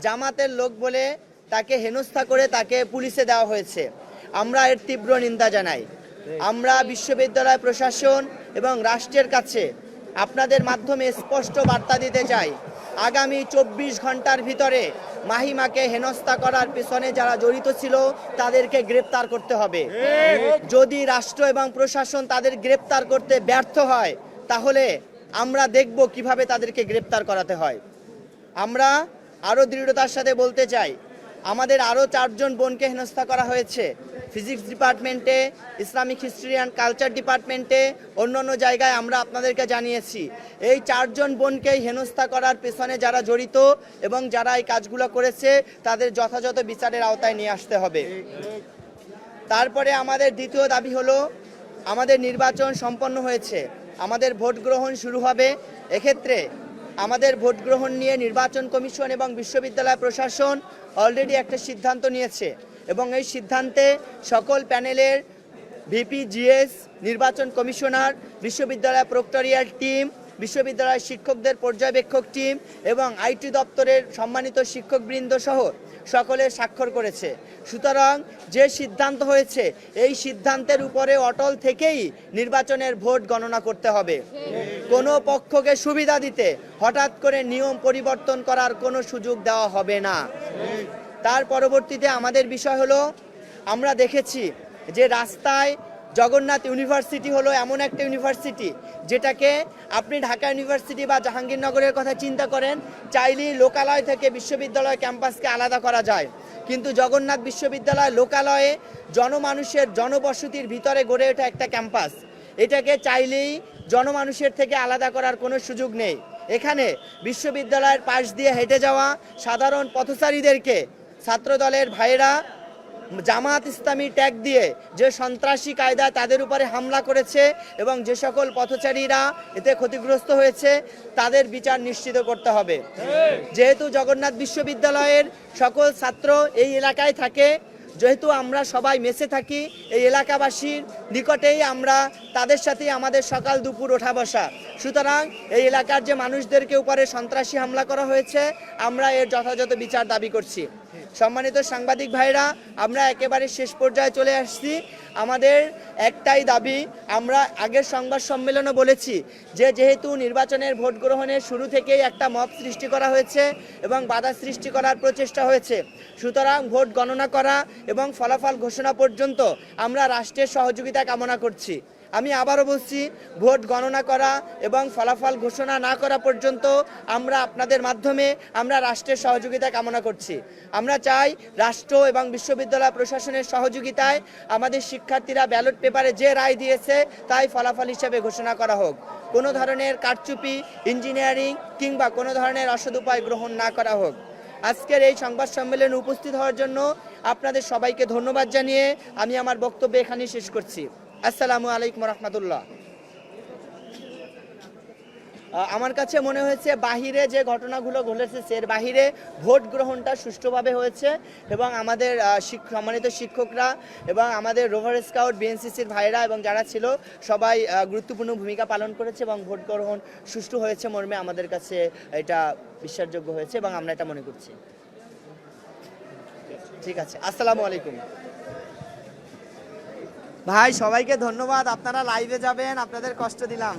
জামাতের লোক বলে তাকে হেনস্থা করে তাকে পুলিশে দেওয়া হয়েছে। আমরা এর তীব্র নিন্দা জানাই। আমরা বিশ্ববিদ্যালয় প্রশাসন এবং রাষ্ট্রের কাছে আপনাদের মাধ্যমে স্পষ্ট বার্তা দিতে চাই, আগামী 24 ঘন্টার ভিতরে মাহিমাকে হেনস্থা করার পিছনে যারা জড়িত ছিল তাদেরকে গ্রেপ্তার করতে হবে। যদি রাষ্ট্র এবং প্রশাসন তাদের গ্রেপ্তার করতে ব্যর্থ হয় তাহলে আমরা দেখব কিভাবে তাদেরকে গ্রেপ্তার করাতে হয়। আমরা আরও দৃঢ়তার সাথে বলতে চাই, আমাদের আরও 4 জন বোনকে হেনস্থা করা হয়েছে ফিজিক্স ডিপার্টমেন্টে, ইসলামিক হিস্ট্রি অ্যান্ড কালচার ডিপার্টমেন্টে, অন্য জায়গায় আমরা আপনাদেরকে জানিয়েছি। এই 4 জন বোনকেই হেনস্থা করার পেছনে যারা জড়িত এবং যারা এই কাজগুলো করেছে তাদের যথাযথ বিচারের আওতায় নিয়ে আসতে হবে। তারপরে আমাদের দ্বিতীয় দাবি হলো, আমাদের নির্বাচন সম্পন্ন হয়েছে, আমাদের ভোট গ্রহণ শুরু হবে। এক্ষেত্রে আমাদের ভোট গ্রহণ নিয়ে নির্বাচন কমিশন এবং বিশ্ববিদ্যালয় প্রশাসন অলরেডি একটা সিদ্ধান্ত নিয়েছে এবং এই সিদ্ধান্তে সকল প্যানেলের ভিপি, জিএস, নির্বাচন কমিশনার, বিশ্ববিদ্যালয় প্রক্টরিয়াল টিম, বিশ্ববিদ্যালয়ের শিক্ষকদের পর্যবেক্ষক টিম এবং আইটি দপ্তরের সম্মানিত শিক্ষকবৃন্দ সহ সকলে স্বাক্ষর করেছে। সুতরাং যে সিদ্ধান্ত হয়েছে এই সিদ্ধান্তের উপরে অটল থেকেই নির্বাচনের ভোট গণনা করতে হবে। কোনো পক্ষকে সুবিধা দিতে হঠাৎ করে নিয়ম পরিবর্তন করার কোনো সুযোগ দেওয়া হবে না। তার পরবর্তীতে আমাদের বিষয় হলো, আমরা দেখেছি যে রাস্তায় জগন্নাথ ইউনিভার্সিটি হলো এমন একটা ইউনিভার্সিটি যেটাকে আপনি ঢাকা ইউনিভার্সিটি বা জাহাঙ্গীরনগরের কথা চিন্তা করেন, চাইলেই লোকালয় থেকে বিশ্ববিদ্যালয় ক্যাম্পাসকে আলাদা করা যায়, কিন্তু জগন্নাথ বিশ্ববিদ্যালয় লোকালয়ে জনমানুষের জনবসতির ভিতরে গড়ে ওঠা একটা ক্যাম্পাস। এটাকে চাইলেই জনমানুষের থেকে আলাদা করার কোনো সুযোগ নেই। এখানে বিশ্ববিদ্যালয়ের পাশ দিয়ে হেঁটে যাওয়া সাধারণ পথচারীদেরকে ছাত্রদলের ভাইয়েরা জামাত ইসলামী ট্যাগ দিয়ে যে সন্ত্রাসী কায়দায় তাদের উপরে হামলা করেছে এবং যে সকল পথচারীরা এতে ক্ষতিগ্রস্ত হয়েছে তাদের বিচার নিশ্চিত করতে হবে। যেহেতু জগন্নাথ বিশ্ববিদ্যালয়ের সকল ছাত্র এই এলাকায় থাকে, যেহেতু আমরা সবাই মেসে থাকি, এই এলাকাবাসীর নিকটেই আমরা তাদের সাথেই আমাদের সকাল দুপুর ওঠা বসা। সুতরাং এই এলাকার যে মানুষদেরকে উপরে সন্ত্রাসী হামলা করা হয়েছে আমরা এর যথাযথ বিচার দাবি করছি। সম্মানিত সাংবাদিক ভাইরা, আমরা একেবারে শেষ পর্যায়ে চলে আসছি। আমাদের একটাই দাবি, আমরা আগের সংবাদ সম্মেলনে বলেছি যে যেহেতু নির্বাচনের ভোট গ্রহণের শুরু থেকেই একটা মব সৃষ্টি করা হয়েছে এবং বাধা সৃষ্টি করার প্রচেষ্টা হয়েছে, সুতরাং ভোট গণনা করা এবং ফলাফল ঘোষণা পর্যন্ত আমরা রাষ্ট্রের সহযোগিতা কামনা করছি। আমি আবারও বলছি, ভোট গণনা করা এবং ফলাফল ঘোষণা না করা পর্যন্ত আমরা আপনাদের মাধ্যমে আমরা রাষ্ট্রের সহযোগিতা কামনা করছি। আমরা চাই রাষ্ট্র এবং বিশ্ববিদ্যালয় প্রশাসনের সহযোগিতায় আমাদের শিক্ষার্থীরা ব্যালট পেপারে যে রায় দিয়েছে তাই ফলাফল হিসেবে ঘোষণা করা হোক। কোনো ধরনের কারচুপি, ইঞ্জিনিয়ারিং কিংবা কোনো ধরনের অসদুপায় গ্রহণ না করা হোক। আজকের এই সংবাদ সম্মেলনে উপস্থিত হওয়ার জন্য আপনাদের সবাইকে ধন্যবাদ জানিয়ে আমি আমার বক্তব্য এখানেই শেষ করছি। আসসালামু আলাইকুম রহমতুল্লাহ। আমার কাছে মনে হয়েছে বাহিরে যে ঘটনাগুলো ঘটেছে এর বাহিরে ভোট গ্রহণটা সুষ্ঠুভাবে হয়েছে এবং আমাদের সম্মানিত শিক্ষকরা এবং আমাদের রোভার স্কাউট, বিএনসিসির ভাইরা এবং যারা ছিল সবাই গুরুত্বপূর্ণ ভূমিকা পালন করেছে এবং ভোট গ্রহণ সুষ্ঠু হয়েছে মর্মে আমাদের কাছে এটা বিশ্বাসযোগ্য হয়েছে এবং আমরা এটা মনে করছি। ঠিক আছে, আসসালামু আলাইকুম। ভাই সবাইকে ধন্যবাদ, আপনারা লাইভে যাবেন, আপনাদের কষ্ট দিলাম।